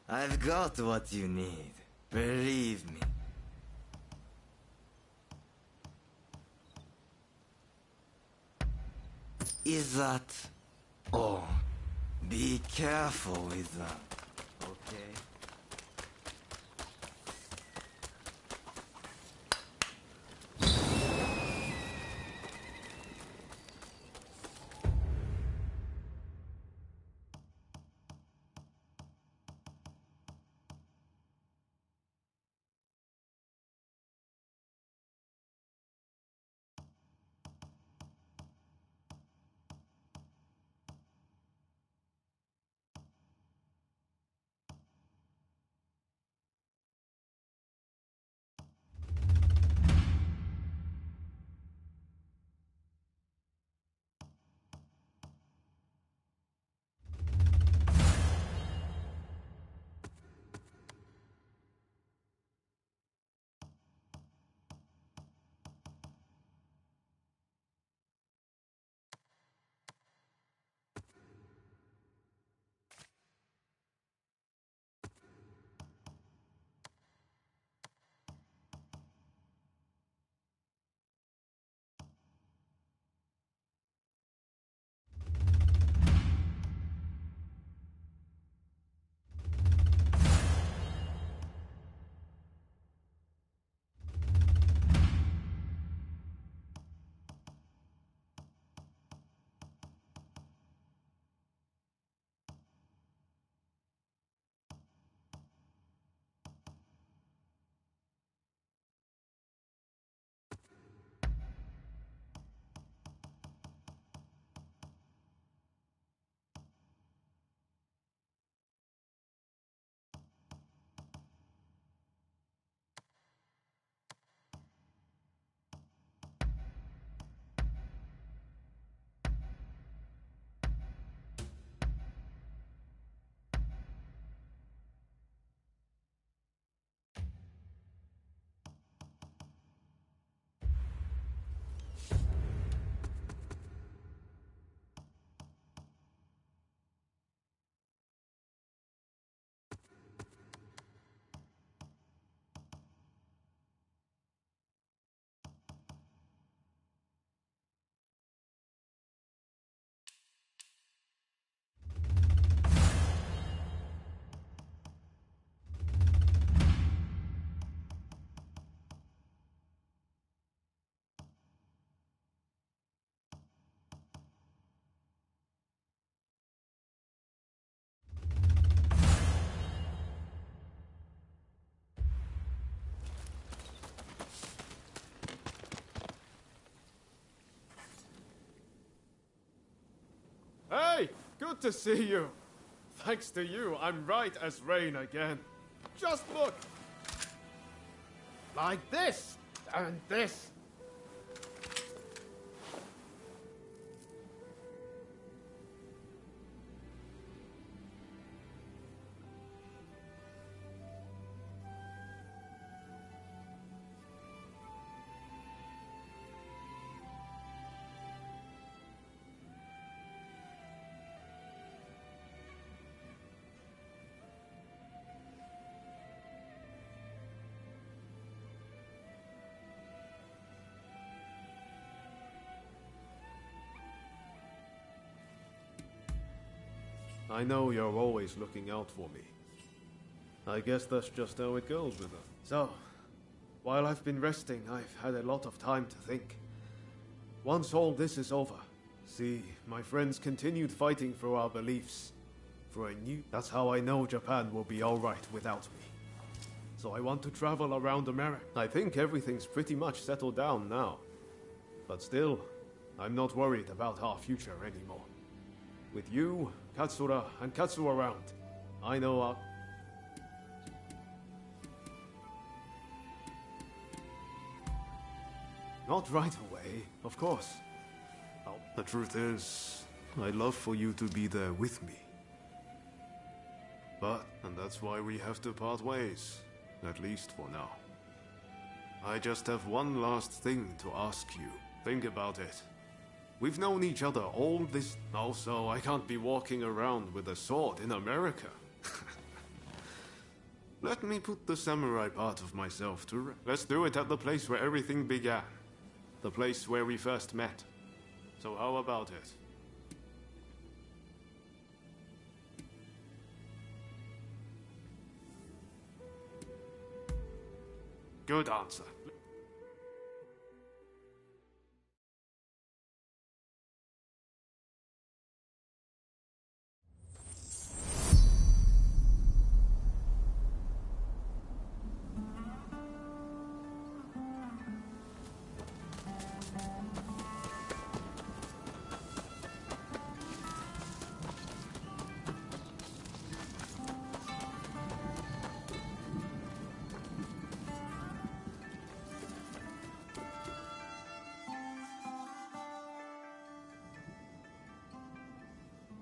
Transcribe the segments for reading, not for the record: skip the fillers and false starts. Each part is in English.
I've got what you need. Believe me. Is that all? Be careful with that, okay? Hey! Good to see you! Thanks to you, I'm right as rain again. Just look! Like this! And this! I know you're always looking out for me. I guess that's just how it goes with her. So, while I've been resting, I've had a lot of time to think. Once all this is over, see, my friends continued fighting for our beliefs. For a new... That's how I know Japan will be alright without me. so I want to travel around America. I think everything's pretty much settled down now. But still, I'm not worried about our future anymore. With you, Katsura, and Katsu around, I know our... Not right away, of course. Oh, the truth is, I'd love for you to be there with me. And that's why we have to part ways, at least for now. I just have one last thing to ask you. Think about it. We've known each other all this... Also, I can't be walking around with a sword in America. Let me put the samurai part of myself to rest. Let's do it at the place where everything began. The place where we first met. So how about it? Good answer.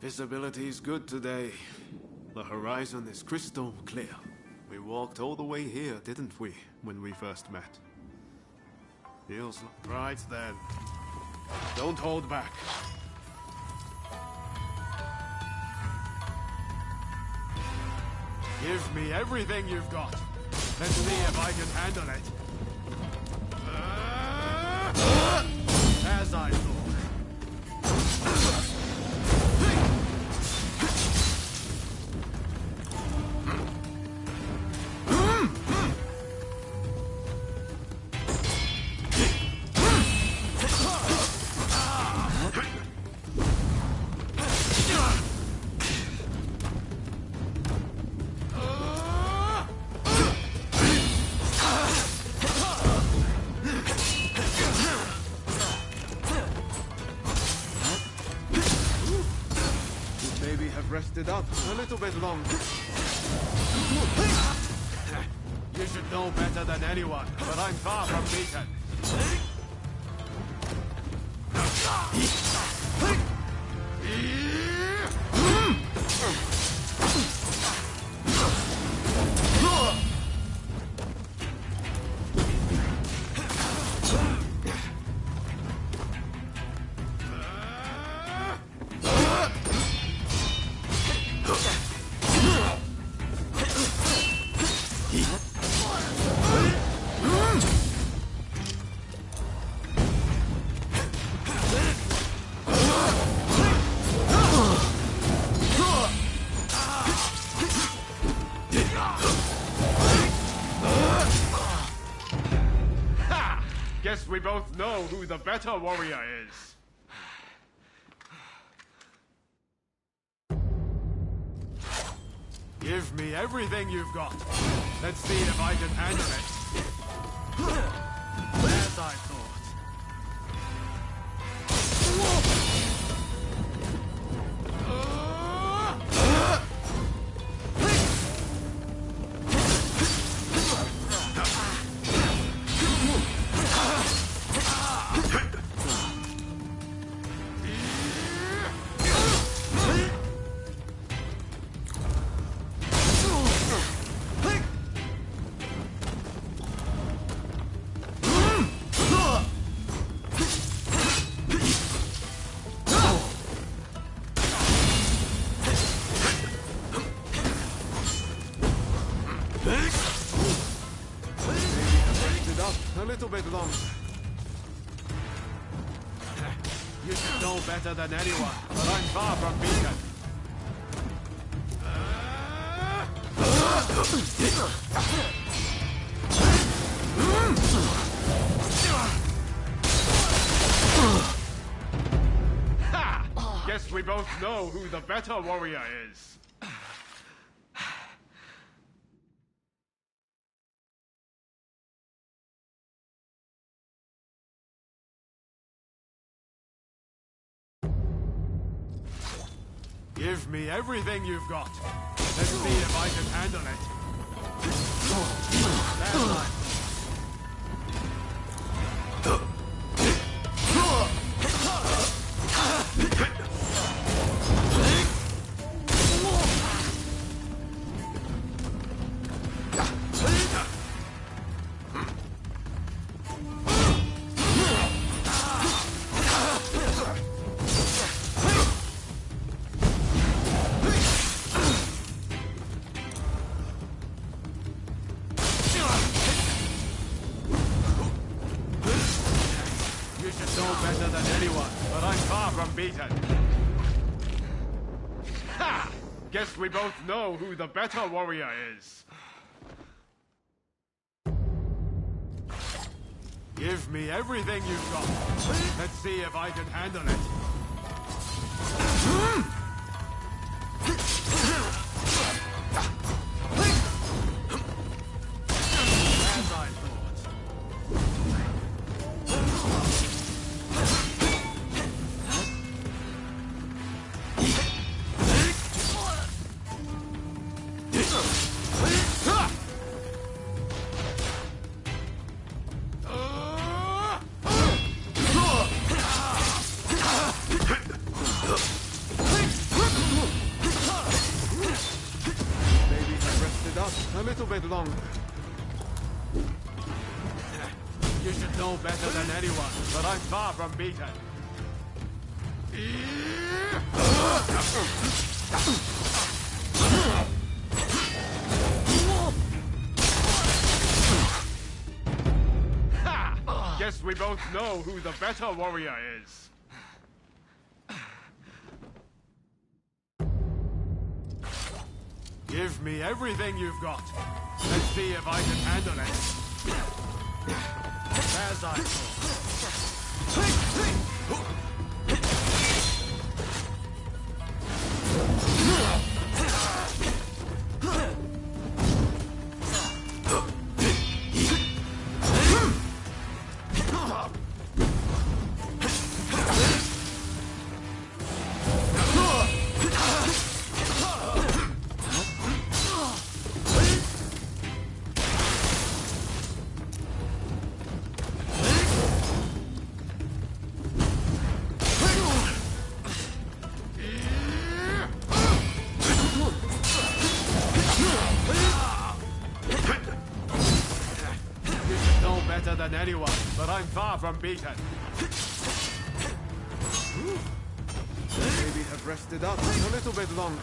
Visibility is good today. The horizon is crystal clear. We walked all the way here, didn't we, when we first met? Feels like... Right then. Don't hold back. Give me everything you've got. Let's see if I can handle it. As I thought. Rested up a little bit longer. You should know better than anyone, but I'm far from beaten. Guess we both know who the better warrior is. Give me everything you've got. Let's see if I can handle it. As I thought. A little bit longer. You should know better than anyone, but I'm far from beaten. Ha! Guess we both know who the better warrior is. Give me everything you've got. Let's see if I can handle it. That's right. Better than anyone, but I'm far from beaten. Ha! Guess we both know who the better warrior is. Give me everything you've got. Let's see if I can handle it. As I thought. A little bit longer. You should know better than anyone, but I'm far from beaten. Ha! Guess we both know who the better warrior is. Give me everything you've got. Let's see if I can handle it. As I than anyone, but I'm far from beaten. Maybe have rested up a little bit longer.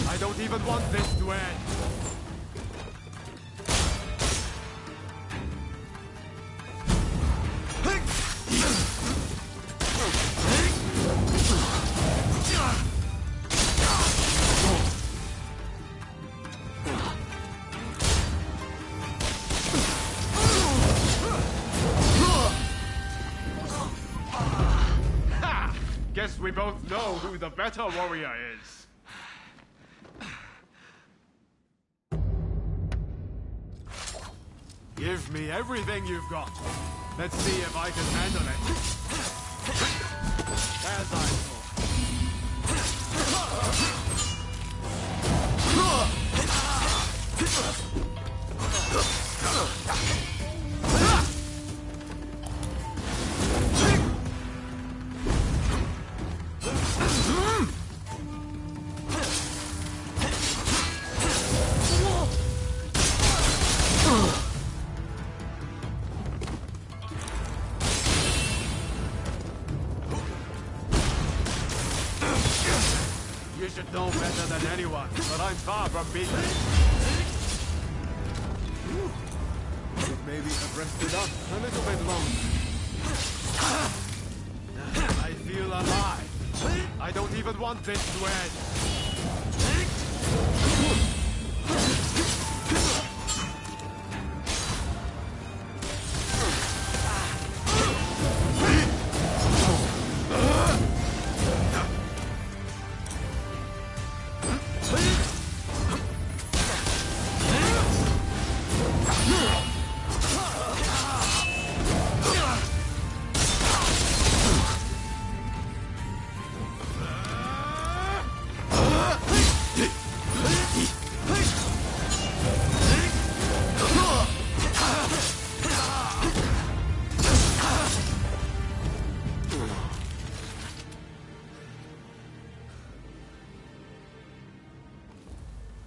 I don't even want this to end. Ha! Guess we both know who the better warrior is. Give me everything you've got. Let's see if I can handle it. As I You should know better than anyone, but I'm far from being. Could maybe have rested up a little bit longer. I feel alive. I don't even want this to end.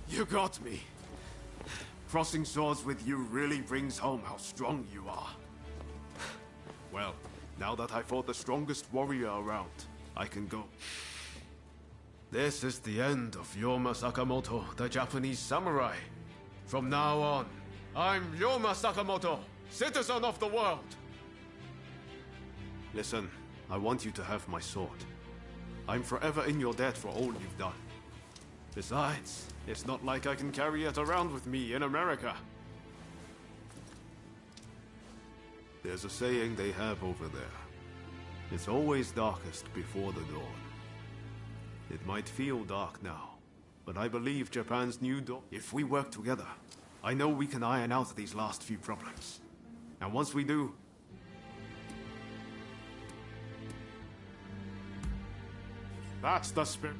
You got me. Crossing swords with you really brings home how strong you are. Well, now that I fought the strongest warrior around, I can go. This is the end of Yoma Sakamoto, the Japanese samurai. From now on, I'm Yoma Sakamoto, citizen of the world. Listen, I want you to have my sword. I'm forever in your debt for all you've done. Besides, it's not like I can carry it around with me in America. There's a saying they have over there. It's always darkest before the dawn. It might feel dark now, but I believe Japan's new dawn. If we work together, I know we can iron out these last few problems. And once we do, that's the spirit.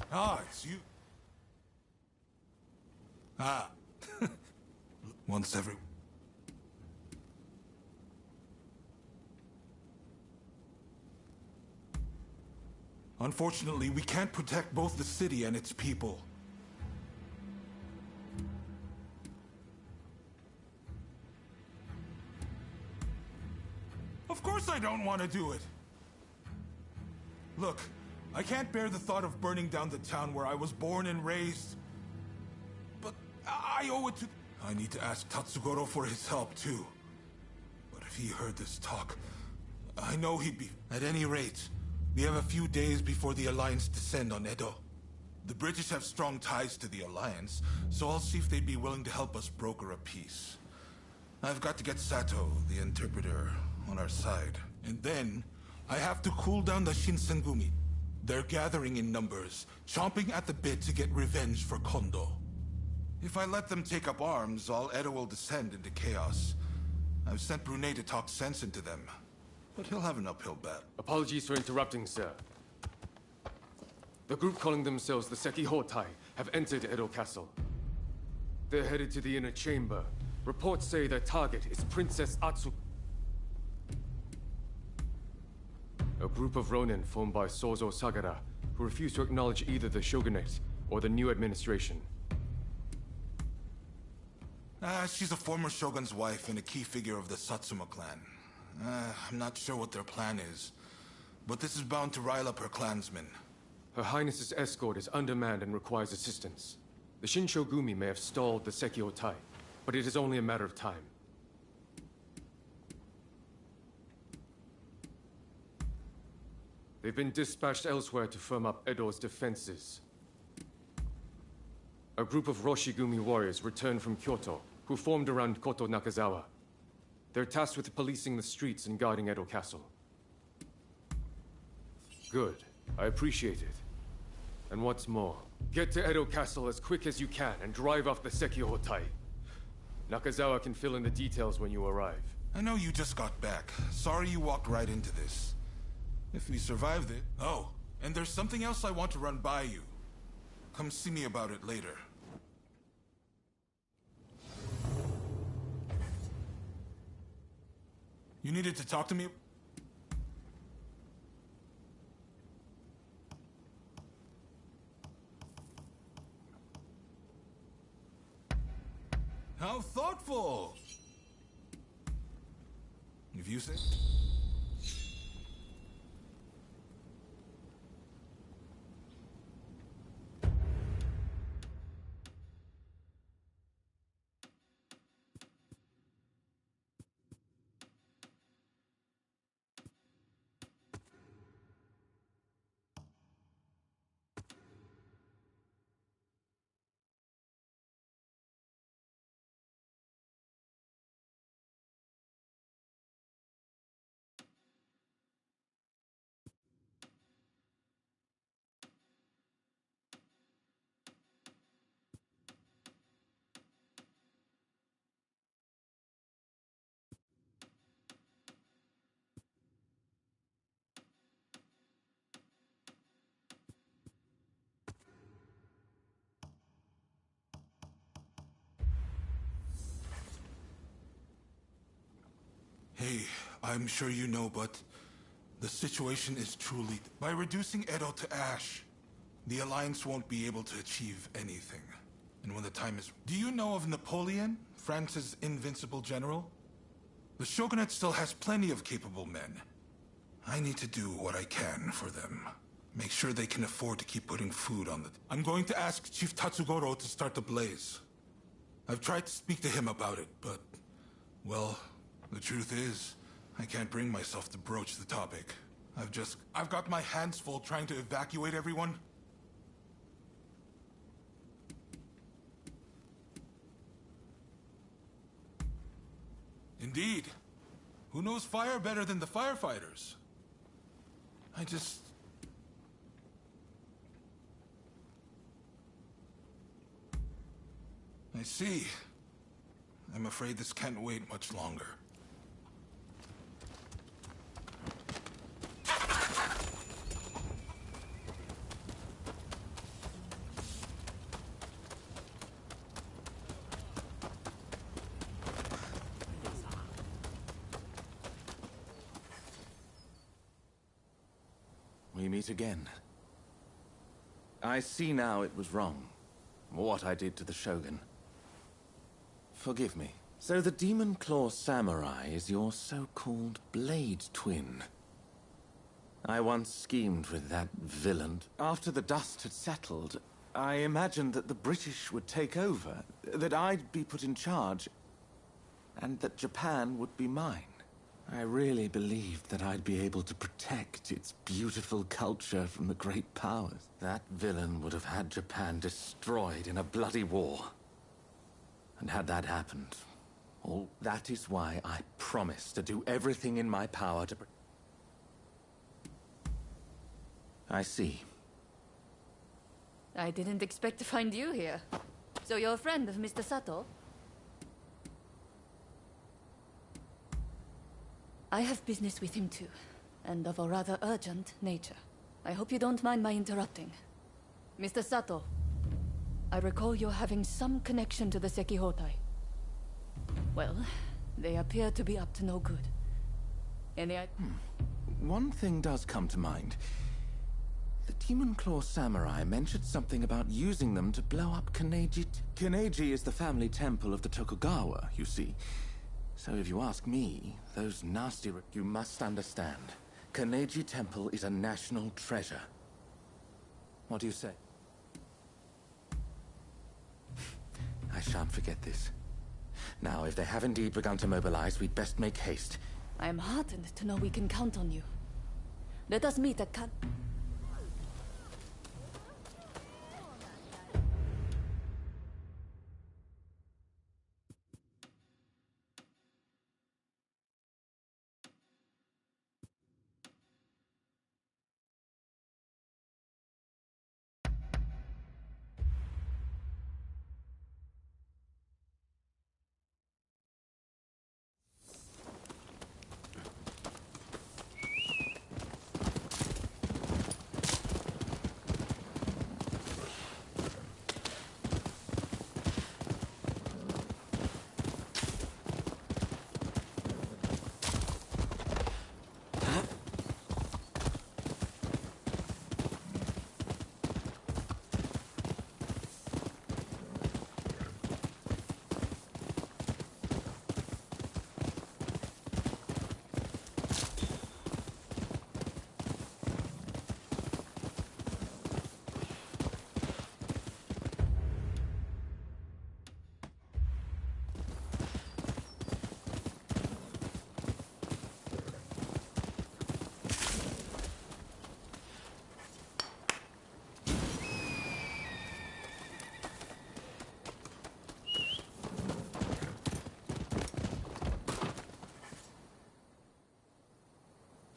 Ah, it's you. Ah. Once every... Unfortunately, we can't protect both the city and its people. Of course I don't want to do it. Look, I can't bear the thought of burning down the town where I was born and raised. But I owe it to... I need to ask Tatsugoro for his help, too. But if he heard this talk, I know he'd be... At any rate, we have a few days before the Alliance descend on Edo. The British have strong ties to the Alliance, so I'll see if they'd be willing to help us broker a peace. I've got to get Sato, the interpreter, on our side. And then, I have to cool down the Shinsengumi. They're gathering in numbers, chomping at the bit to get revenge for Kondo. If I let them take up arms, all Edo will descend into chaos. I've sent Brune to talk sense into them, but he'll have an uphill battle. Apologies for interrupting, sir. The group calling themselves the Seki Hotai have entered Edo Castle. They're headed to the inner chamber. Reports say their target is Princess Atsu. A group of Ronin formed by Sozo Sagara, who refuse to acknowledge either the shogunate or the new administration. She's a former shogun's wife and a key figure of the Satsuma clan. I'm not sure what their plan is, but this is bound to rile up her clansmen. Her Highness's escort is undermanned and requires assistance. The Shinshogumi may have stalled the Seki Hotai, but it is only a matter of time. They've been dispatched elsewhere to firm up Edo's defenses. A group of Roshigumi warriors returned from Kyoto, who formed around Koto Nakazawa. They're tasked with policing the streets and guarding Edo Castle. Good. I appreciate it. And what's more, get to Edo Castle as quick as you can and drive off the Seki Hotai. Nakazawa can fill in the details when you arrive. I know you just got back. Sorry you walked right into this. If we survived it... Oh, and there's something else I want to run by you. Come see me about it later. You needed to talk to me? How thoughtful! If you say... Hey, I'm sure you know, but the situation is truly... By reducing Edo to ash, the Alliance won't be able to achieve anything. And when the time is... Do you know of Napoleon, France's invincible general? The Shogunate still has plenty of capable men. I need to do what I can for them. Make sure they can afford to keep putting food on the... I'm going to ask Chief Tatsugoro to start the blaze. I've tried to speak to him about it, but... Well... The truth is, I can't bring myself to broach the topic. I've got my hands full trying to evacuate everyone. Indeed. Who knows fire better than the firefighters? I see. I'm afraid this can't wait much longer. We meet again. I see now it was wrong, what I did to the Shogun. Forgive me. So the Demon Claw Samurai is your so-called blade twin. I once schemed with that villain. After the dust had settled, I imagined that the British would take over, that I'd be put in charge, and that Japan would be mine. I really believed that I'd be able to protect its beautiful culture from the great powers. That villain would have had Japan destroyed in a bloody war. And had that happened, All that is why I promise to do everything in my power to... I see. I didn't expect to find you here. So you're a friend of Mr. Sato? I have business with him too, and of a rather urgent nature. I hope you don't mind my interrupting. Mr. Sato, I recall you're having some connection to the Sekihotai. Well, they appear to be up to no good. Any One thing does come to mind. The Demon Claw Samurai mentioned something about using them to blow up Kaneji. Kaneji is the family temple of the Tokugawa, you see. So if you ask me, those nasty... You must understand. Kaneji Temple is a national treasure. What do you say? I shan't forget this. Now, if they have indeed begun to mobilize, we'd best make haste. I am heartened to know we can count on you. Let us meet at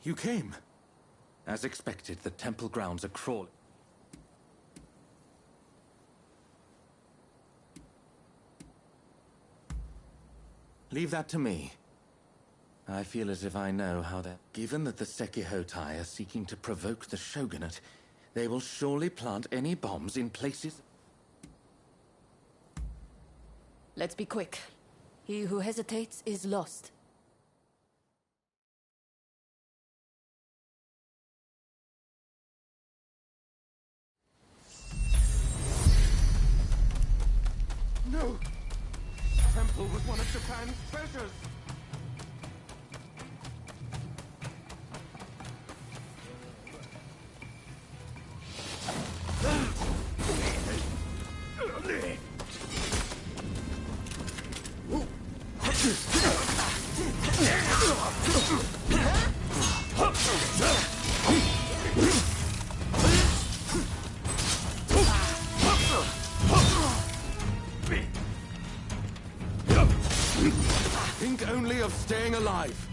You came. As expected, the temple grounds are crawling. Leave that to me. I feel as if I know how that... Given that the Sekihotai are seeking to provoke the shogunate, they will surely plant any bombs in places... Let's be quick. He who hesitates is lost. No! The temple was one of Japan's treasures! Think only of staying alive.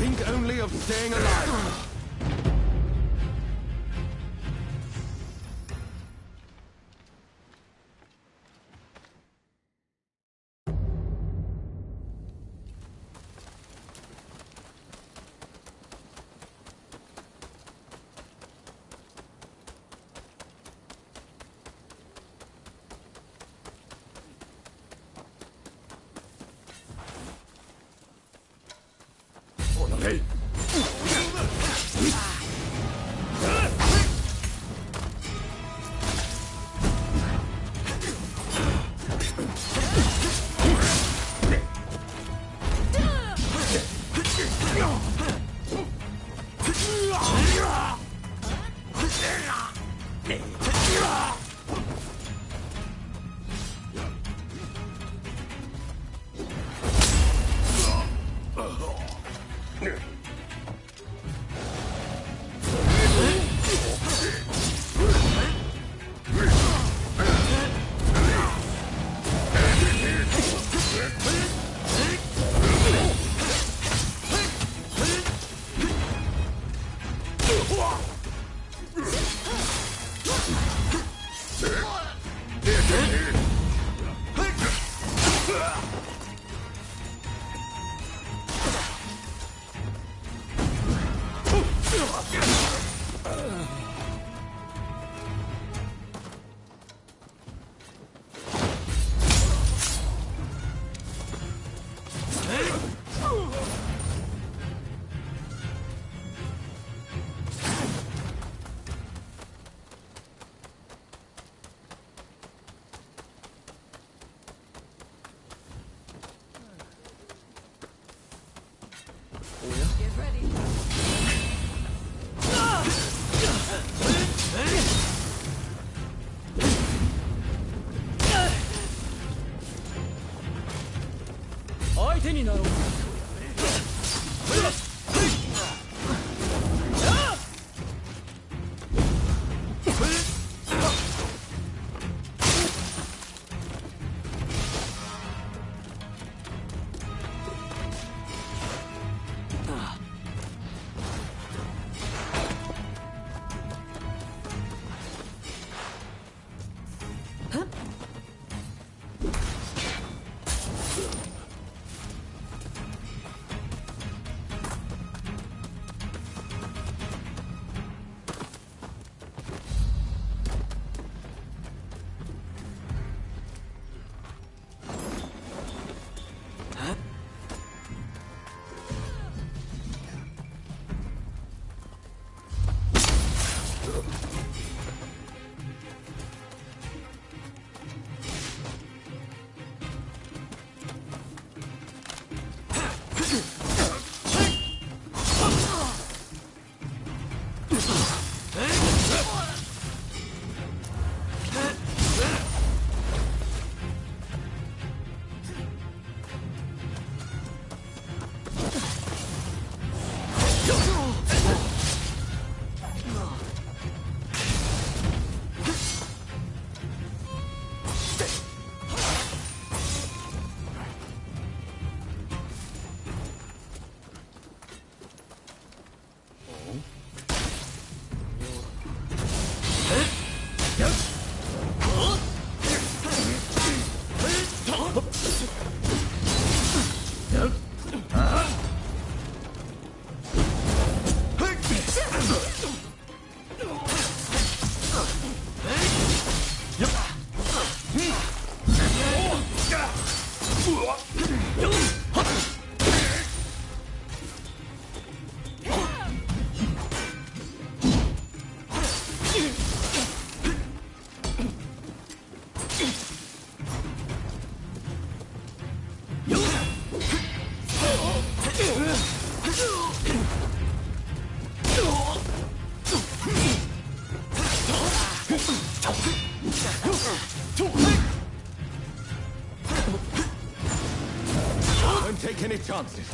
Think only of staying alive. Get ready. Don't take any chances.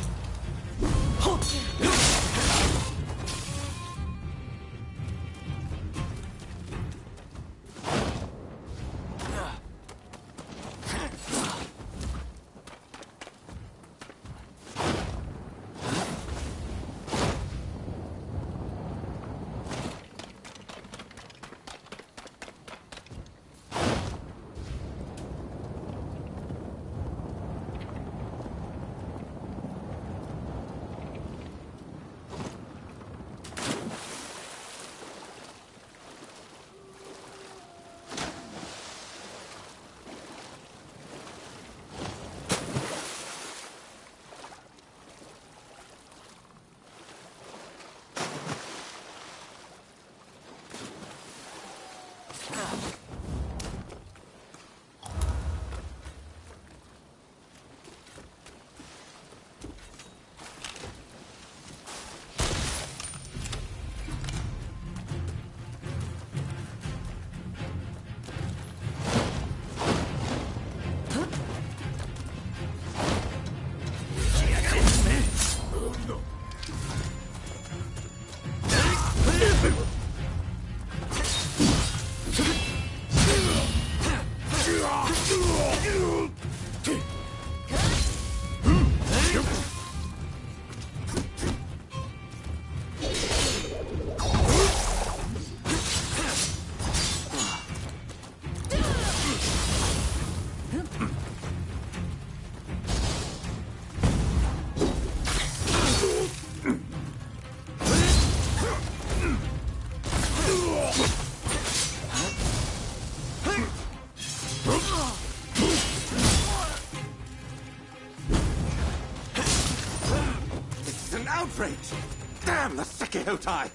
Damn the Sekihotai!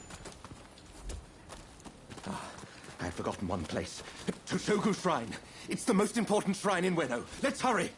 Ah, I had forgotten one place. To Shogu Shrine. It's the most important shrine in Ueno. Let's hurry!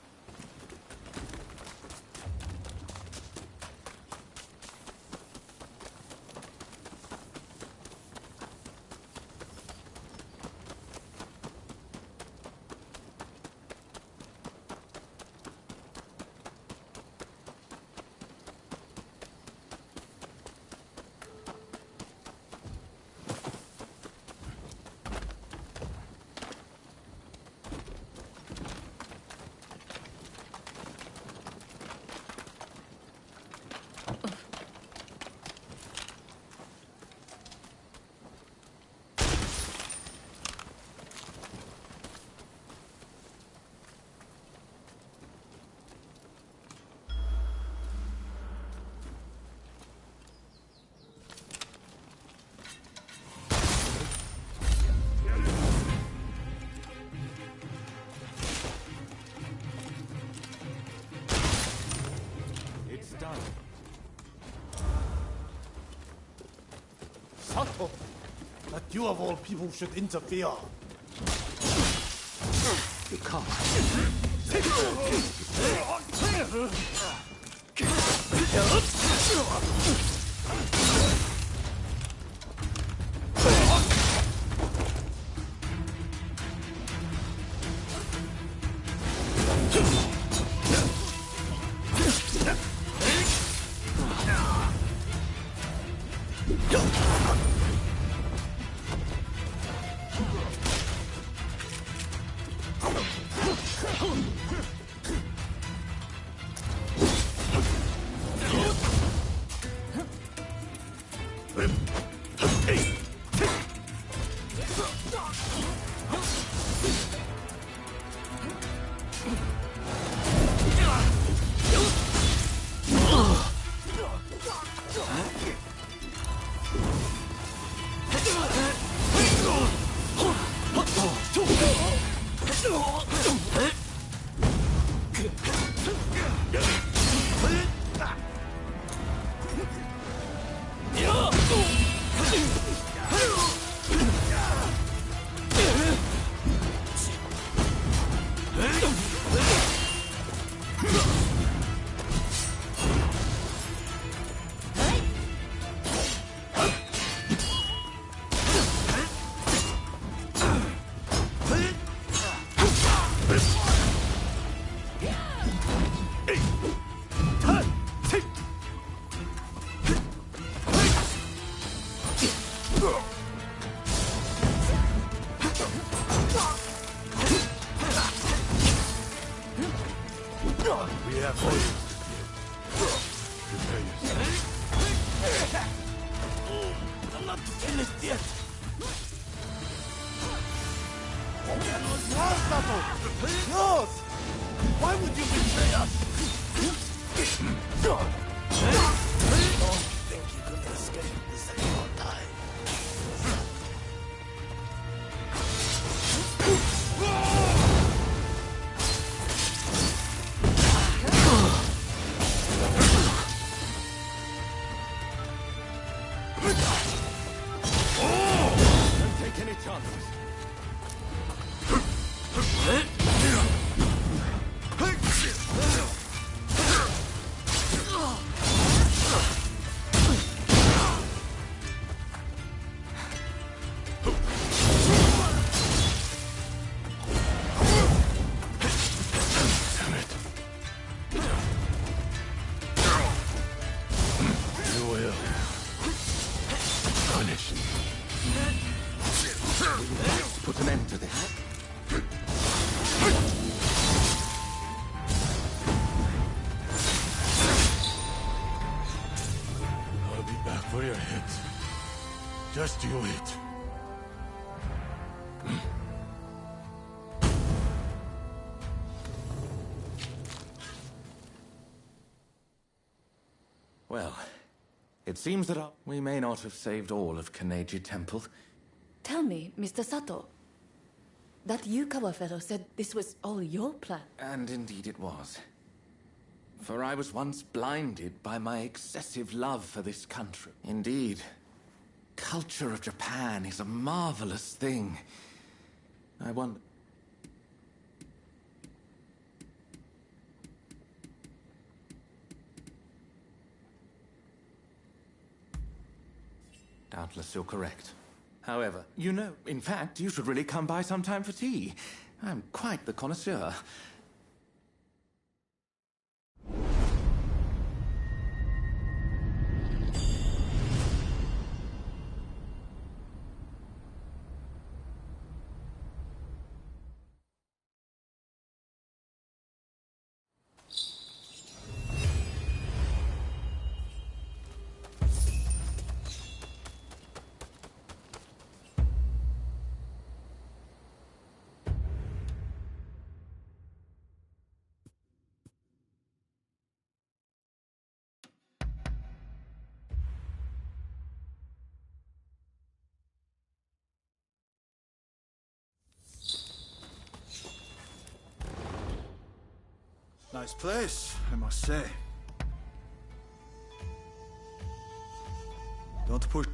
Sato! That you of all people should interfere. You can't. We have orders to give. Prepare yourself. I'm not finished yet. That was yours, Sato! Yours! Why would you betray us? Don't think you can escape the same time. Don't take any chances. Put an end to this. I'll be back for your head. Just you wait. Well, it seems that we may not have saved all of Kaneji Temple. Tell me, Mr. Sato. That Yukawa fellow said this was all your plan. And indeed it was. For I was once blinded by my excessive love for this country. Indeed, culture of Japan is a marvelous thing. I wonder... Doubtless you're correct. However, you know, in fact, you should really come by sometime for tea. I'm quite the connoisseur. Nice place, I must say. Don't push.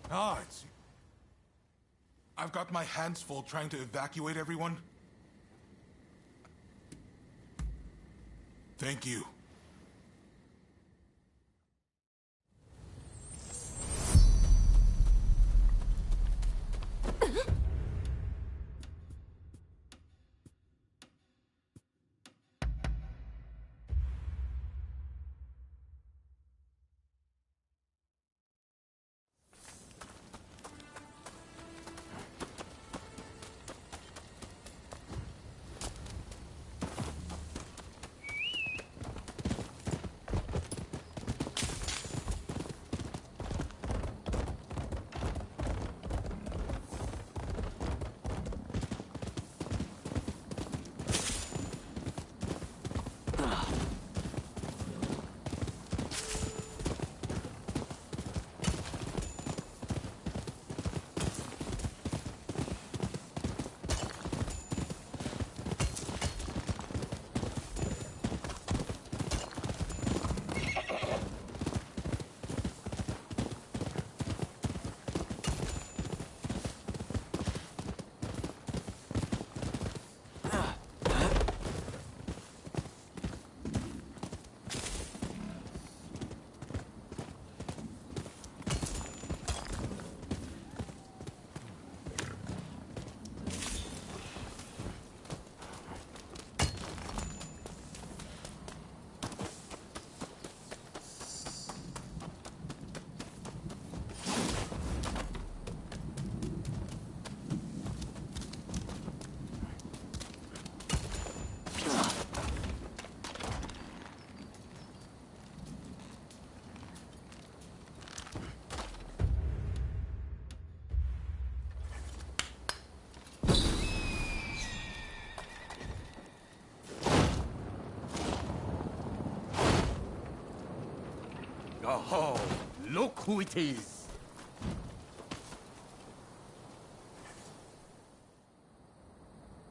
Ah, it's... I've got my hands full trying to evacuate everyone. Thank you. Oh, look who it is!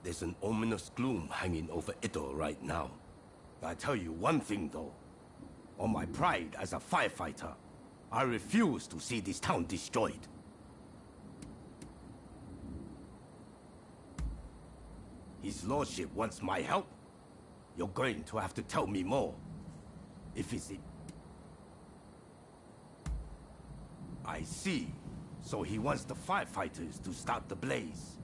There's an ominous gloom hanging over Edo right now. I tell you one thing though. On my pride as a firefighter, I refuse to see this town destroyed. His Lordship wants my help. You're going to have to tell me more. If it's... I see. So he wants the firefighters to start the blaze.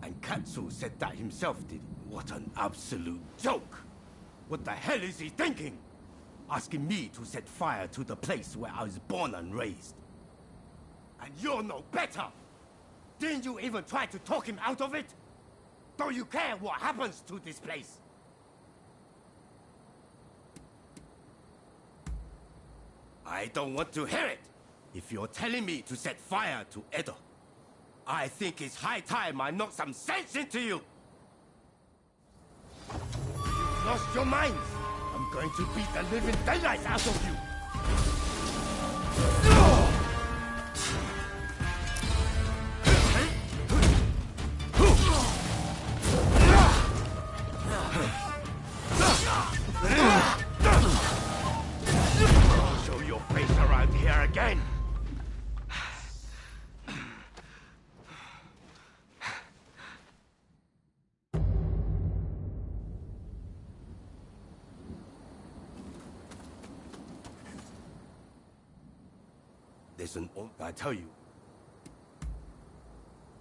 And Katsu said that himself did. What an absolute joke! What the hell is he thinking? Asking me to set fire to the place where I was born and raised. And you're no better! Didn't you even try to talk him out of it? Don't you care what happens to this place? I don't want to hear it. If you're telling me to set fire to Edo, I think it's high time I knock some sense into you. You've lost your minds. I'm going to beat the living daylights out of you. Show your face around here again. Listen, I tell you,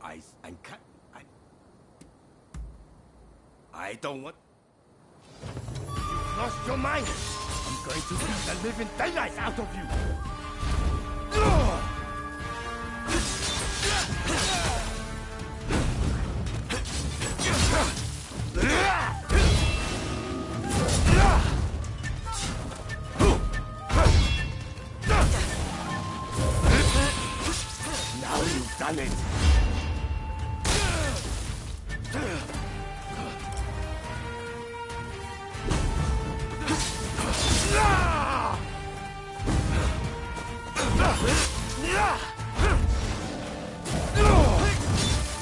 I don't want. You've lost your mind. I'm going to beat the living daylights out of you. Now you've done it.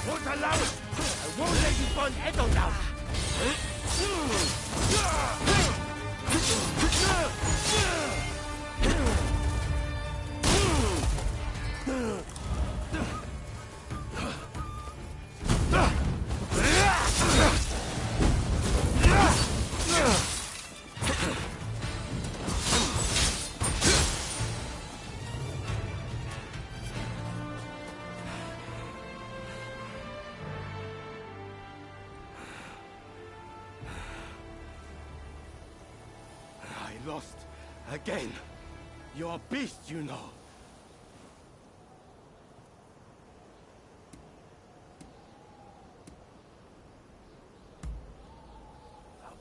Won't allow it. I won't let you burn Edo down. I lost again. You're a beast, you know.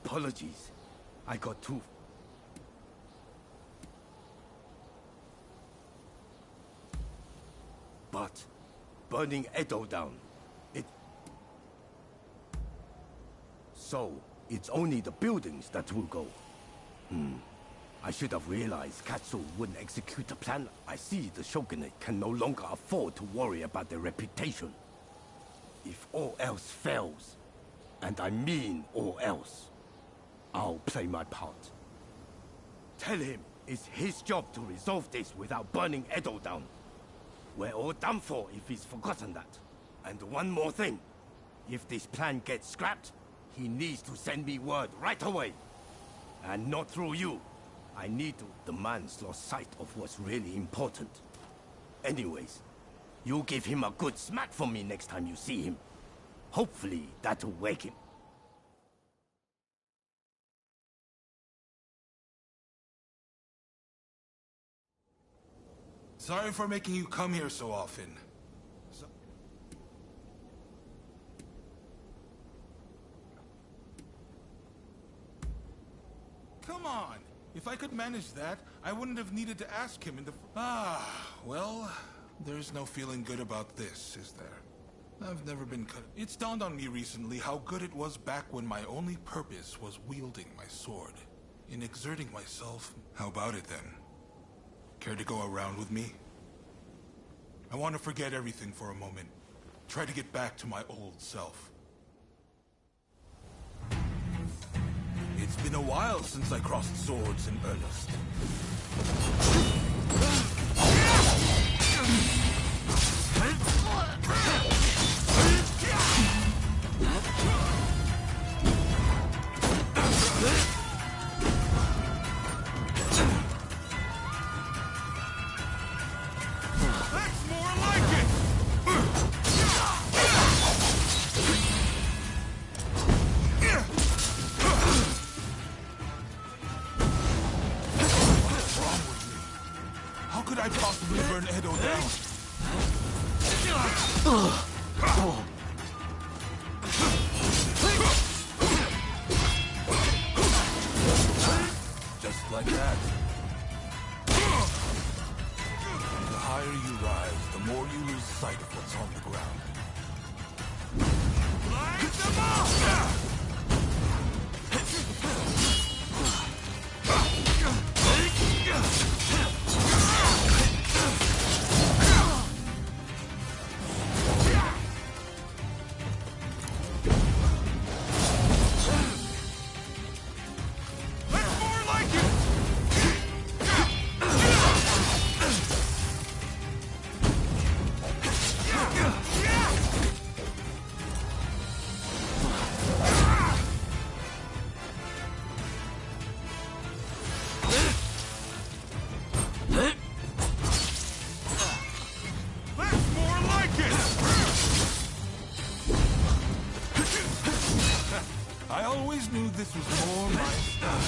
Apologies. I got too... But burning Edo down, So, it's only the buildings that will go. I should have realized Katsu wouldn't execute the plan. I see the shogunate can no longer afford to worry about their reputation. If all else fails, and I mean all else, I'll play my part. Tell him it's his job to resolve this without burning Edo down. We're all done for if he's forgotten that. And one more thing. If this plan gets scrapped, he needs to send me word right away. And not through you. I need to... The man's lost sight of what's really important. Anyways, you give him a good smack from me next time you see him. Hopefully, that'll wake him. Sorry for making you come here so often. Come on! If I could manage that, I wouldn't have needed to ask him in the... well, there's no feeling good about this, is there? I've never been cut... It's dawned on me recently how good it was back when my only purpose was wielding my sword. In exerting myself, how about it then? Care to go around with me? I want to forget everything for a moment. Try to get back to my old self. It's been a while since I crossed swords in earnest. That's more like it! How could I possibly burn Edo down? Just like that. The higher you rise, the more you lose sight of what's on the ground. Light them up! I always knew this was more my style.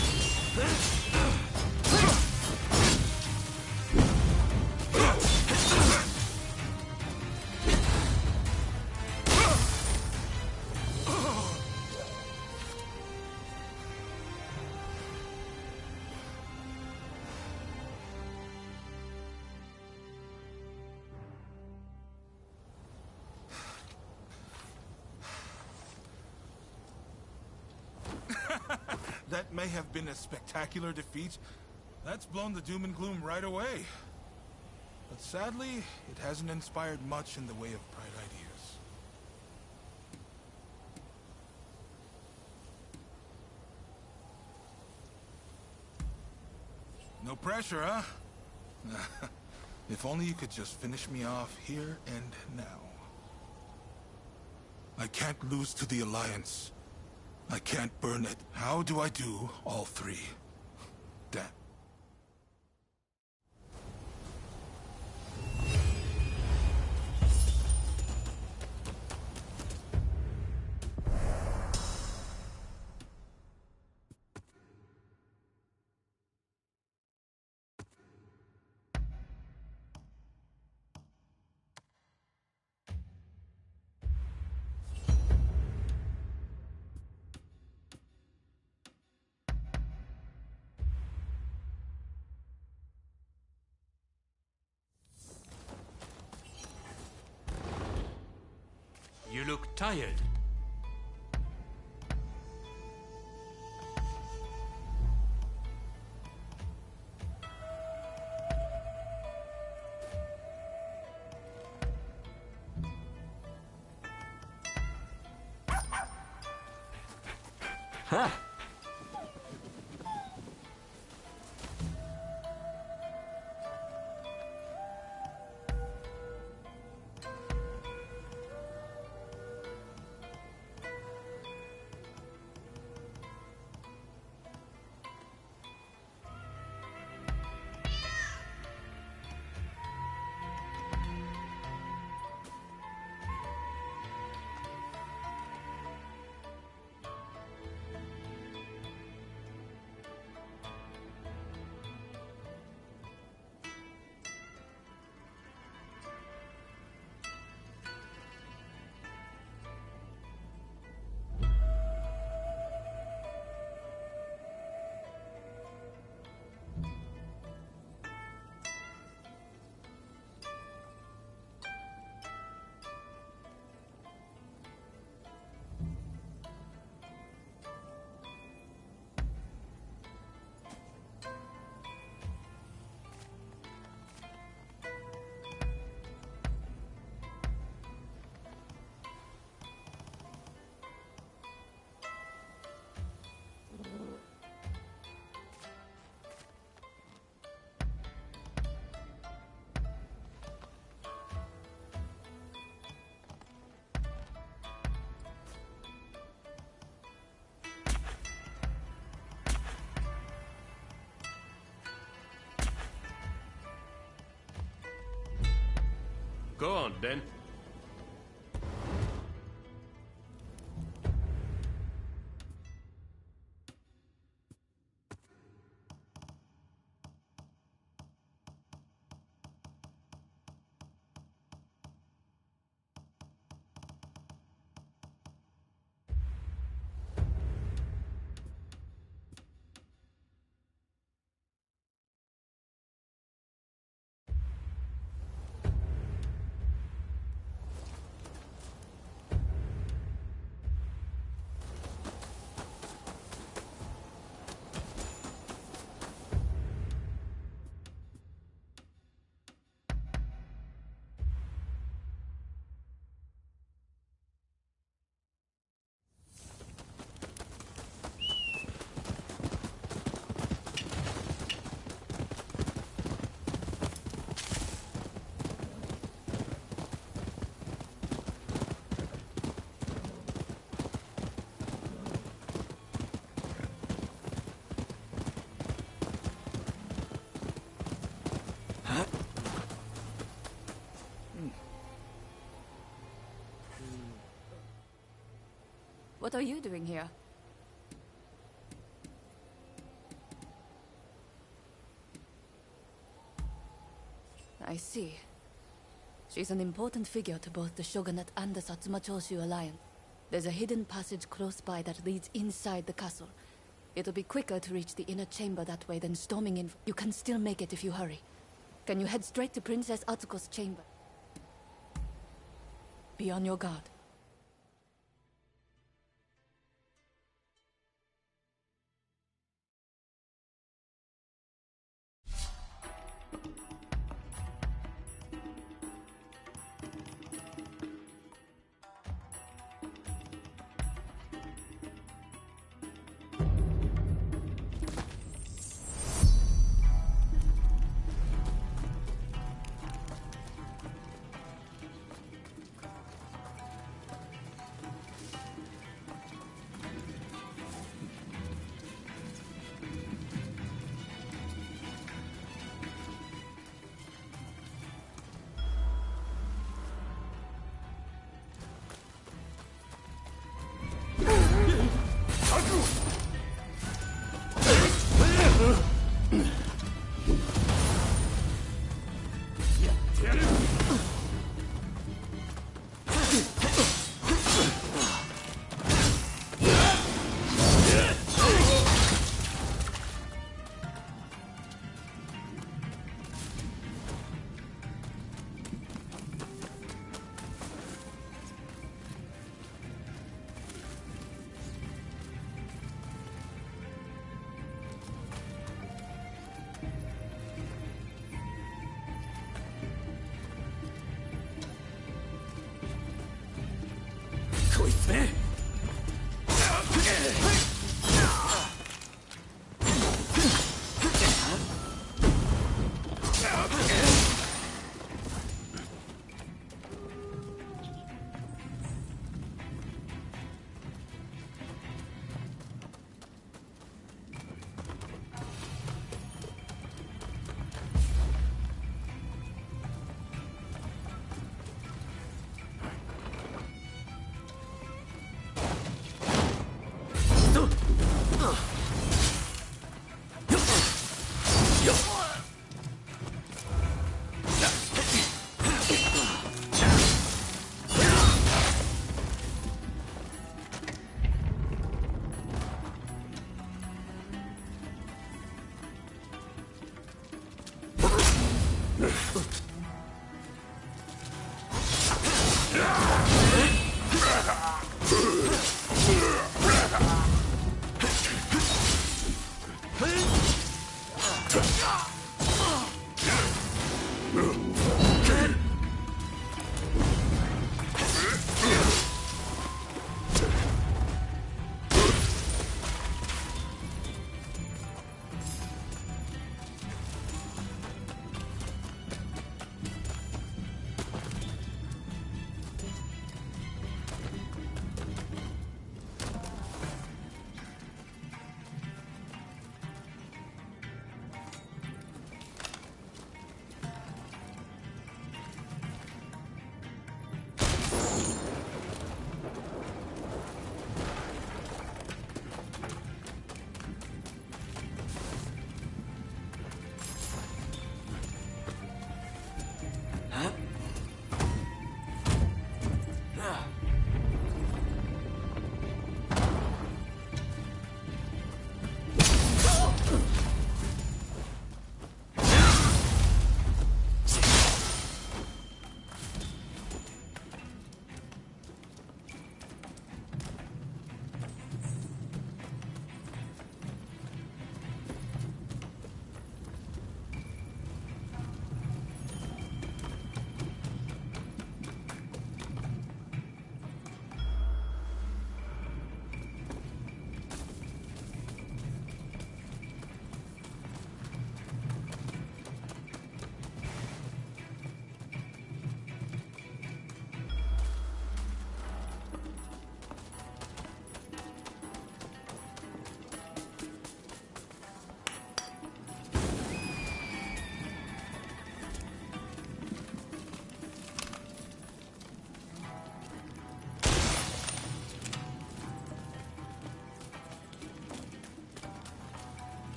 That may have been a spectacular defeat. That's blown the doom and gloom right away. But sadly, it hasn't inspired much in the way of bright ideas. No pressure, huh? If only you could just finish me off here and now. I can't lose to the Alliance. I can't burn it. How do I do all three? Damn. You look tired. Huh. Go on, then. What are you doing here? I see. She's an important figure to both the Shogunate and the Satsuma Choshu Alliance. There's a hidden passage close by that leads inside the castle. It'll be quicker to reach the inner chamber that way than storming in. You can still make it if you hurry. Can you head straight to Princess Atsuko's chamber? Be on your guard.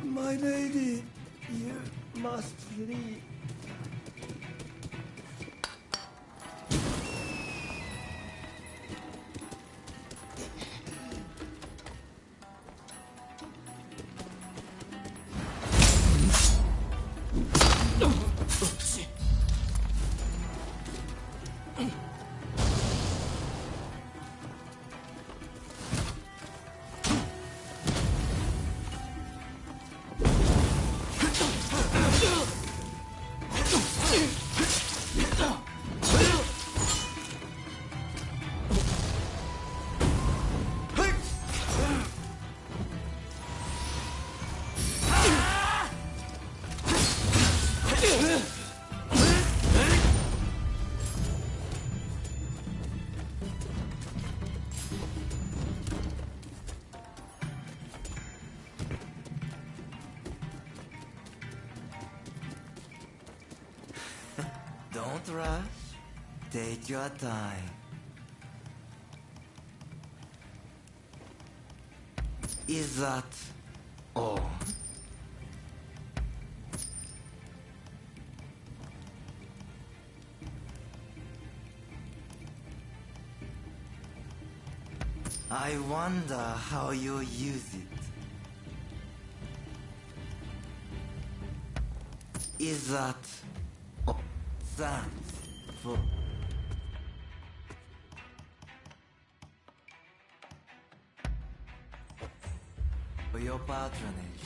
My lady, you must flee. Don't rush. Take your time. Is that all? I wonder how you use it. Is that all? Thanks for your patronage.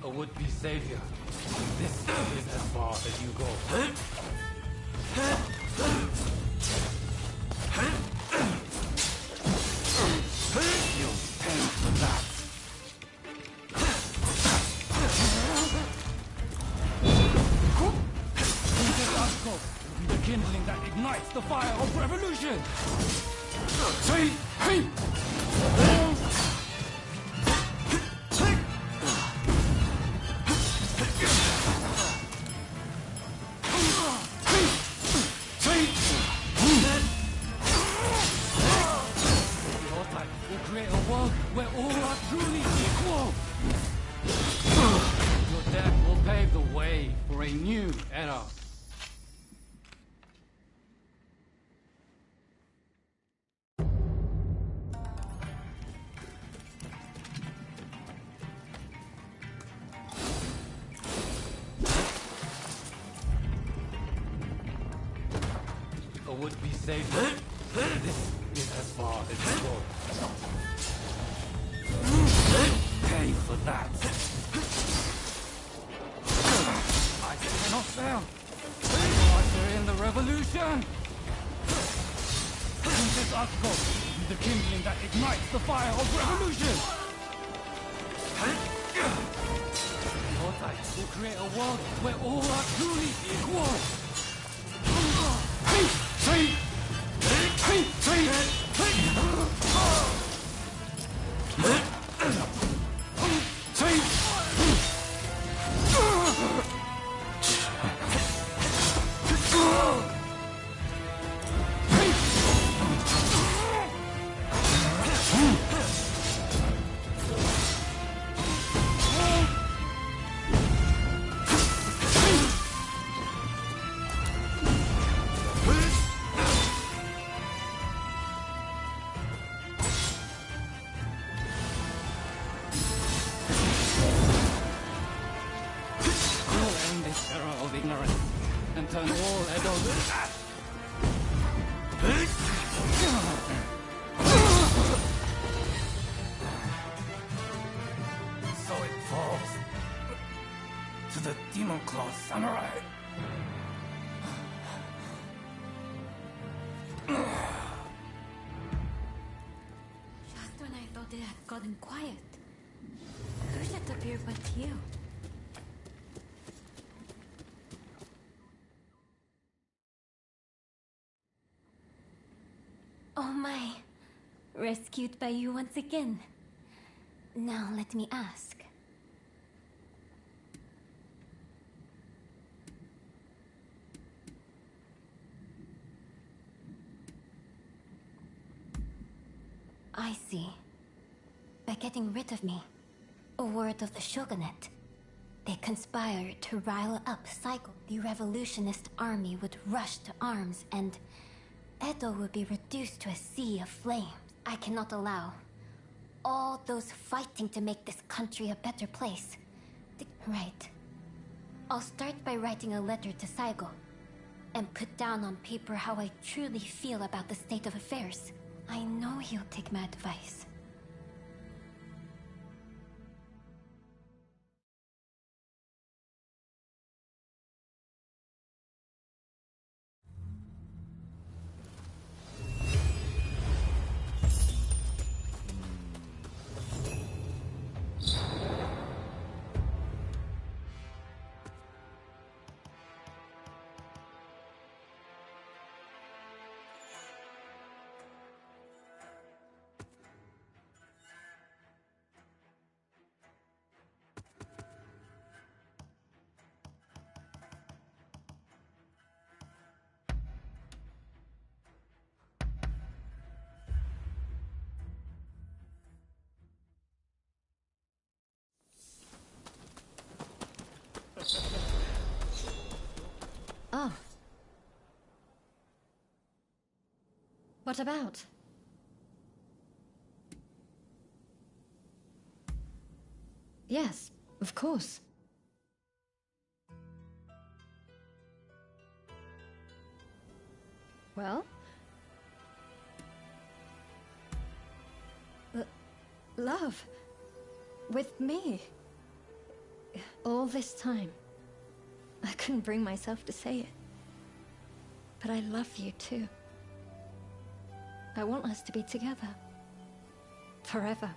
A would-be savior. This is as far as you go. You'll pay for that. This article will be the kindling that ignites the fire of revolution. Say, hey! Where all are truly equal! Your death will pave the way for a new era. A would-be savior. This is as far as you go. Pay for that. I cannot fail. Usher in the revolution. This article will be the kindling that ignites the fire of revolution. Your type will create a world where all are truly equal. and turn all Edo... So it falls to the Demon Claw Samurai. Just when I thought it had gotten quiet, who should appear but you? Oh my. Rescued by you once again. Now let me ask. I see. By getting rid of me, a word of the shogunate, they conspired to rile up Saigo. The revolutionist army would rush to arms and Edo would be reduced to a sea of flames. I cannot allow all those fighting to make this country a better place. Right. I'll start by writing a letter to Saigo and put down on paper how I truly feel about the state of affairs. I know he'll take my advice. Oh. What about? Yes, of course. Well? Love. With me. All this time. I couldn't bring myself to say it. But I love you too. I want us to be together. Forever.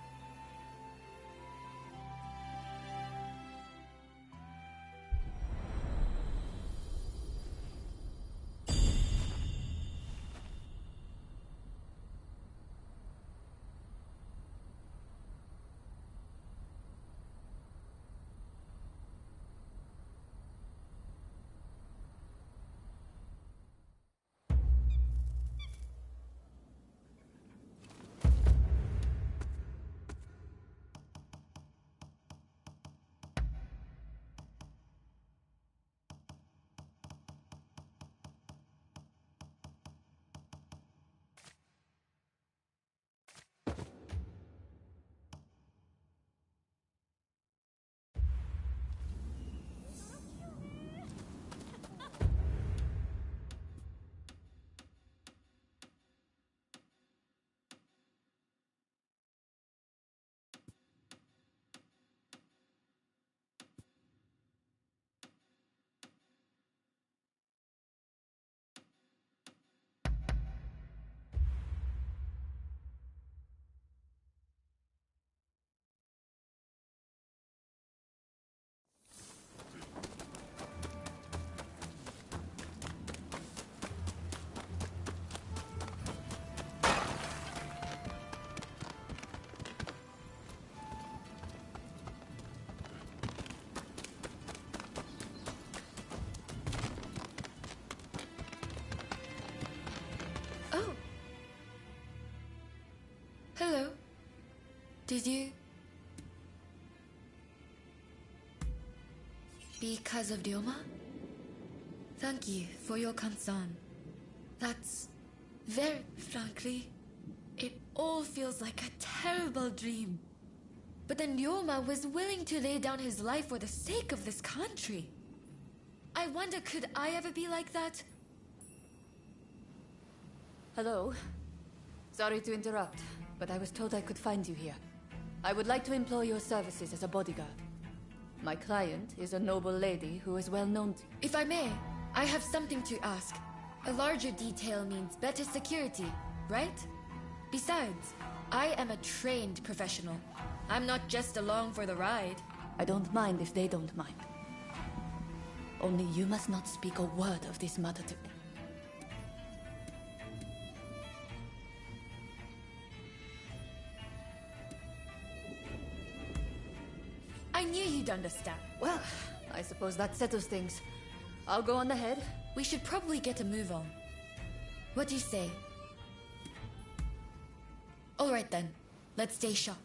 Hello. Did you? Because of Ryoma? Thank you for your concern. That's very frankly, it all feels like a terrible dream. But then Ryoma was willing to lay down his life for the sake of this country. I wonder, could I ever be like that? Hello. Sorry to interrupt, but I was told I could find you here. I would like to employ your services as a bodyguard. My client is a noble lady who is well known to... If I may, I have something to ask. A larger detail means better security, right? Besides, I am a trained professional. I'm not just along for the ride. I don't mind if they don't mind. Only you must not speak a word of this matter to... I knew you'd understand. Well, I suppose that settles things. I'll go on ahead. We should probably get a move on. What do you say? Alright then, let's stay sharp.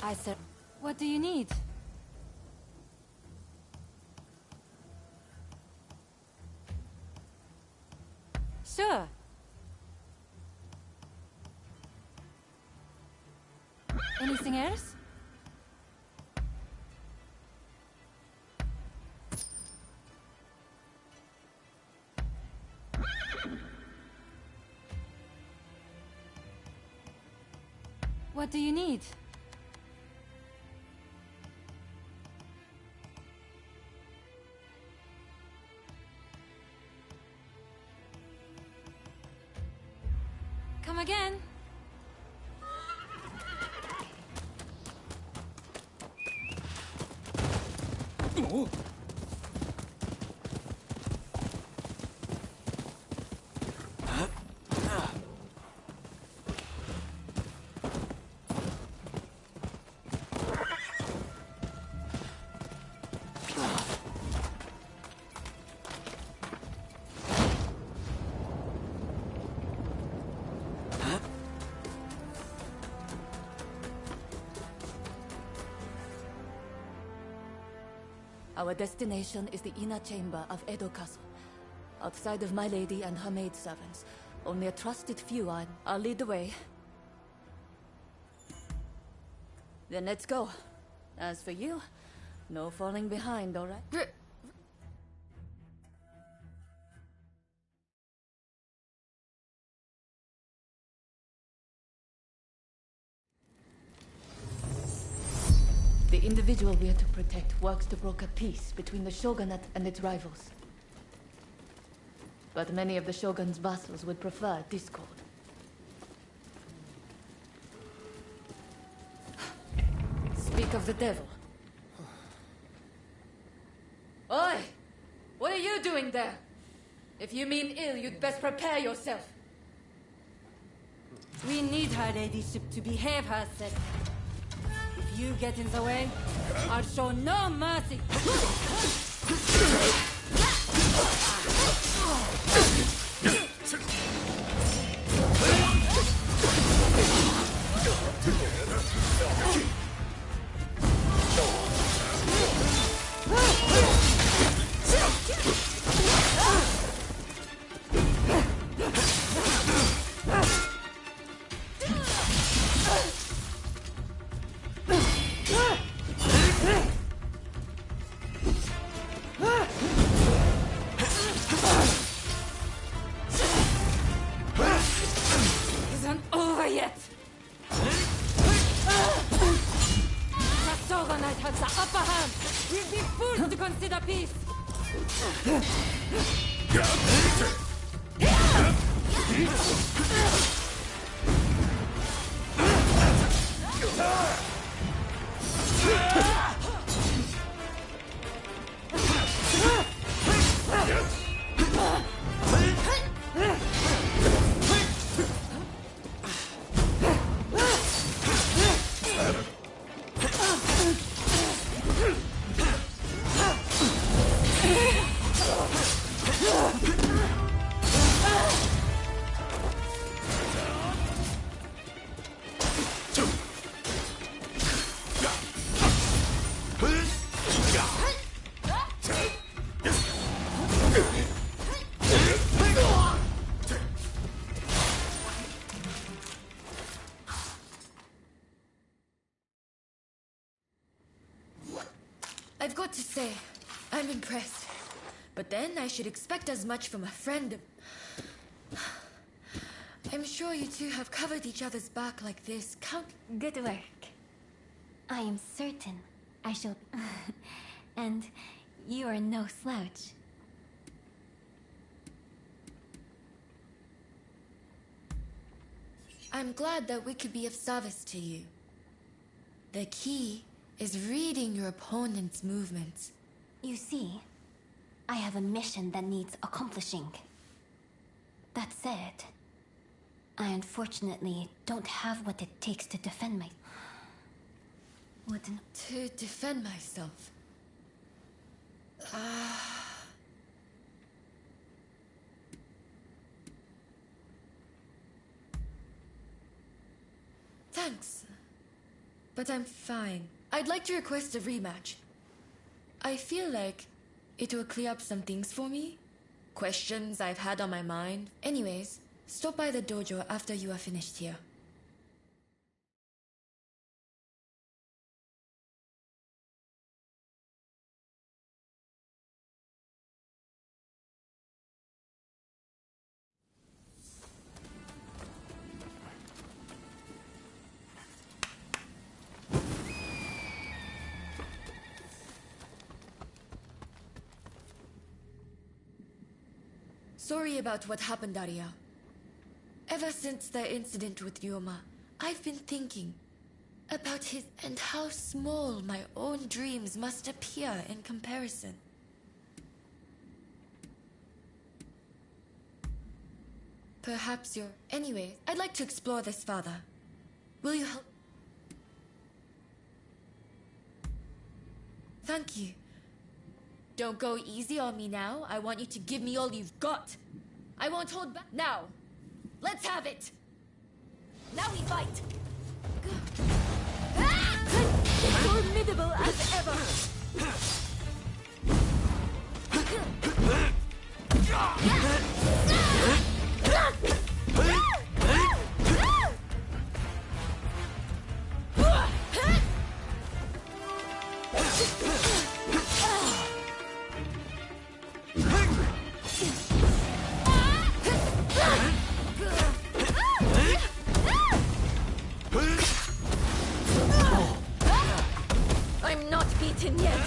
I said, what do you need? Sure. Anything else? What do you need? Come again. Oh. Our destination is the inner chamber of Edo Castle. Outside of my lady and her maidservants, only a trusted few are... I'll lead the way. Then let's go. As for you, no falling behind, all right? The individual we are to protect works to broker peace between the shogunate and its rivals. But many of the shogun's vassals would prefer discord. Speak of the devil. Oi! What are you doing there? If you mean ill, you'd best prepare yourself. We need her ladyship to behave herself. If you get in the way, I'll show no mercy. I'm impressed. But then I should expect as much from a friend. I'm sure you two have covered each other's back like this. Good work. I am certain I shall be. And you are no slouch. I'm glad that we could be of service to you. The key is reading your opponent's movements. You see, I have a mission that needs accomplishing. That said, I unfortunately don't have what it takes to defend my... To defend myself? Thanks. But I'm fine. I'd like to request a rematch. I feel like it will clear up some things for me. Questions I've had on my mind. Anyways, stop by the dojo after you are finished here. Sorry about what happened, Arya. Ever since the incident with Ryoma, I've been thinking about his and how small my own dreams must appear in comparison. Perhaps you're... Anyway, I'd like to explore this further. Will you help? Thank you. Don't go easy on me now. I want you to give me all you've got. I won't hold back. Now, let's have it. Now we fight. Formidable as ever. I'm not beaten yet.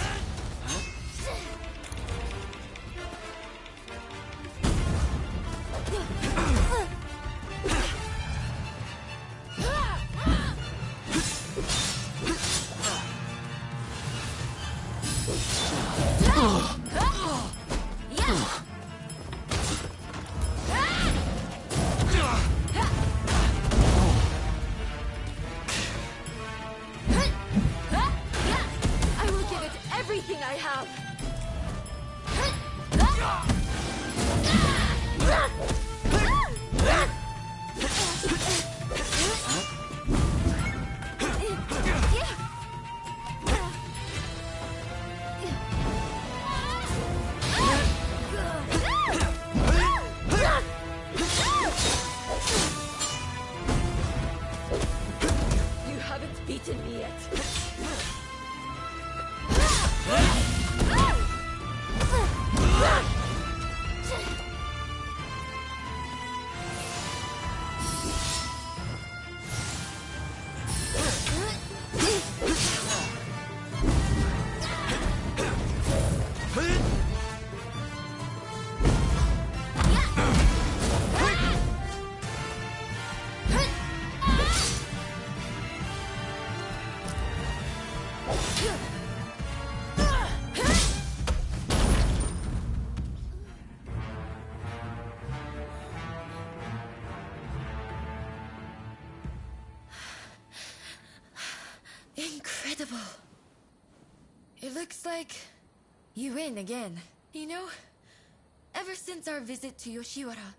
I will give it everything I have. You haven't beaten me yet. Incredible. It looks like you win again. You know, ever since our visit to Yoshiwara,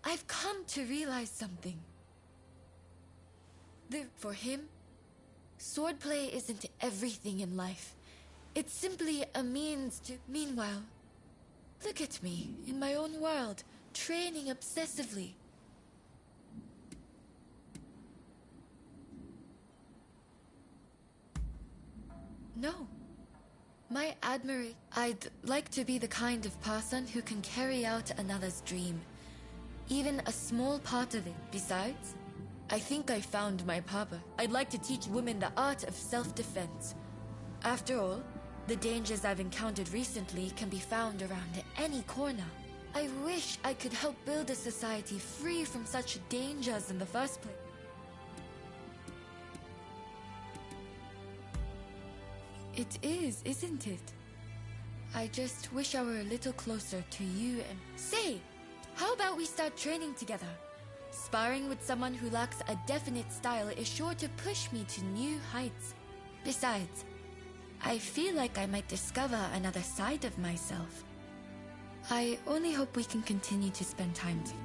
I've come to realize something. For him, swordplay isn't everything in life. It's simply a means to... Meanwhile, look at me, in my own world, training obsessively. No. My admiration. I'd like to be the kind of person who can carry out another's dream. Even a small part of it. Besides, I think I found my papa. I'd like to teach women the art of self-defense. After all, the dangers I've encountered recently can be found around any corner. I wish I could help build a society free from such dangers in the first place. It is, isn't it? I just wish I were a little closer to you and... Say, how about we start training together? Sparring with someone who lacks a definite style is sure to push me to new heights. Besides, I feel like I might discover another side of myself. I only hope we can continue to spend time together.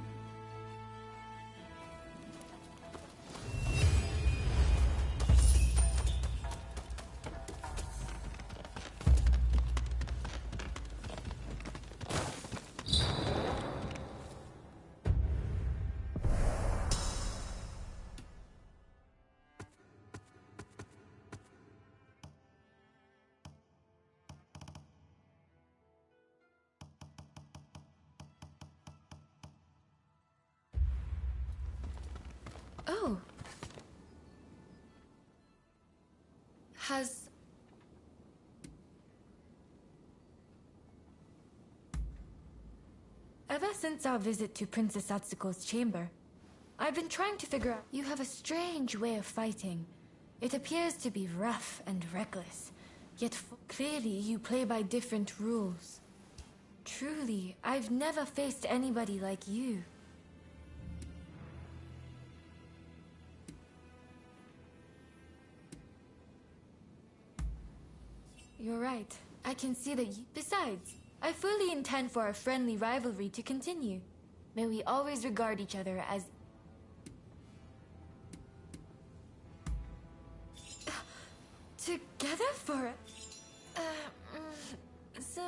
Oh. Has... Ever since our visit to Princess Atsuko's chamber, I've been trying to figure out... You have a strange way of fighting. It appears to be rough and reckless, yet clearly you play by different rules. Truly, I've never faced anybody like you. You're right. I can see that you... Besides, I fully intend for our friendly rivalry to continue. May we always regard each other as... Together for... So...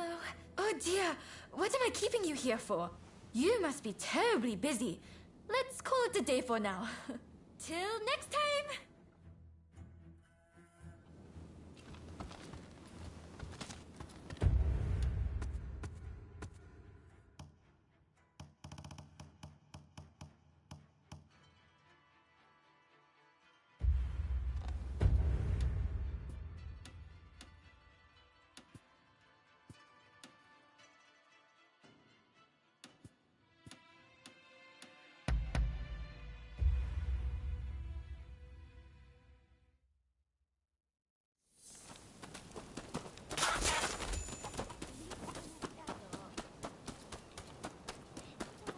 Oh dear, what am I keeping you here for? You must be terribly busy. Let's call it a day for now. Till next time!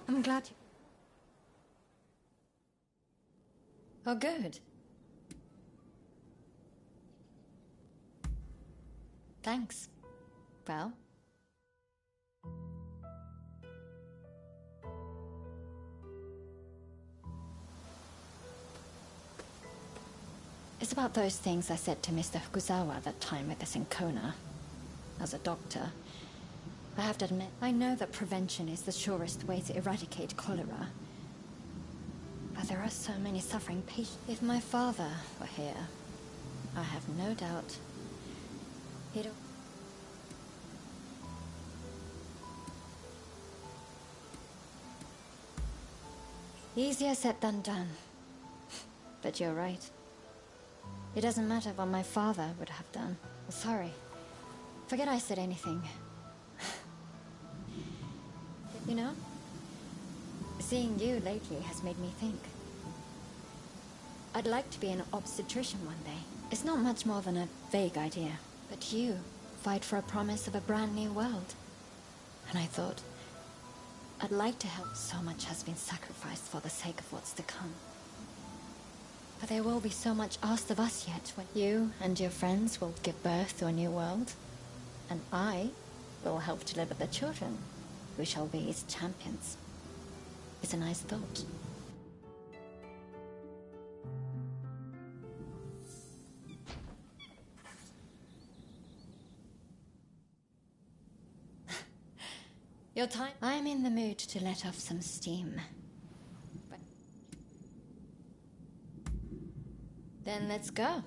I'm glad you... Oh, good. Thanks. Well? It's about those things I said to Mr. Fukuzawa that time with us in Kona. As a doctor, I have to admit, I know that prevention is the surest way to eradicate cholera. But there are so many suffering patients. If my father were here, I have no doubt he'd... Easier said than done. But you're right. It doesn't matter what my father would have done. Sorry. Forget I said anything. You know, seeing you lately has made me think. I'd like to be an obstetrician one day. It's not much more than a vague idea. But you fight for a promise of a brand new world. And I thought, I'd like to help. So much has been sacrificed for the sake of what's to come. But there will be so much asked of us yet when you and your friends will give birth to a new world. And I will help deliver the children. We shall be its champions. It's a nice thought. Your time? I'm in the mood to let off some steam. But... Then let's go.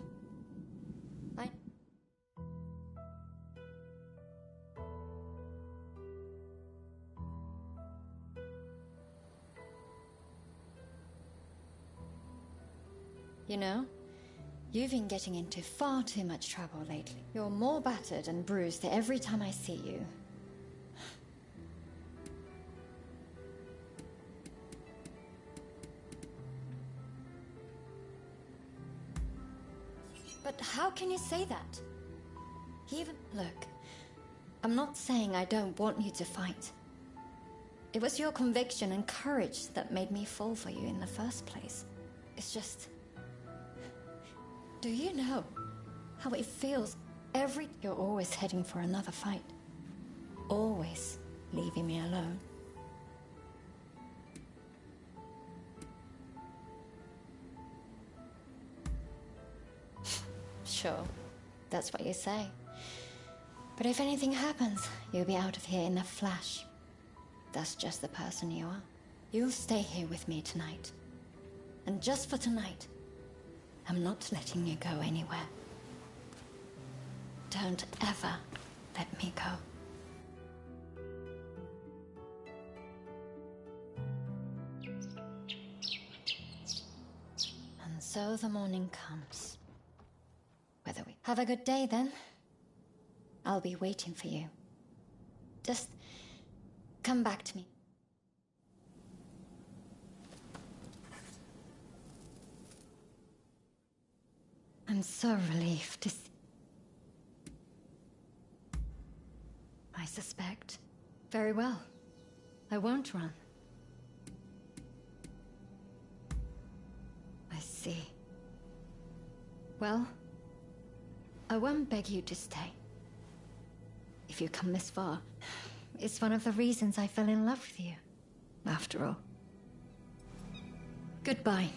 You know, you've been getting into far too much trouble lately. You're more battered and bruised every time I see you. But how can you say that? Look, I'm not saying I don't want you to fight. It was your conviction and courage that made me fall for you in the first place. It's just... Do you know how it feels You're always heading for another fight. Always leaving me alone. Sure, that's what you say. But if anything happens, you'll be out of here in a flash. That's just the person you are. You'll stay here with me tonight. And just for tonight, I'm not letting you go anywhere. Don't ever let me go. And so the morning comes. Whether we have a good day then, I'll be waiting for you. Just come back to me. I'm so relieved to see. I suspect. Very well. I won't run. I see. Well, I won't beg you to stay. If you come this far, it's one of the reasons I fell in love with you, after all. Goodbye.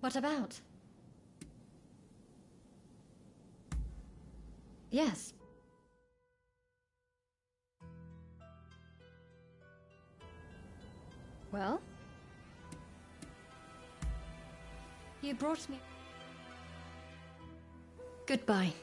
What about? Yes. Well? You brought me... Goodbye.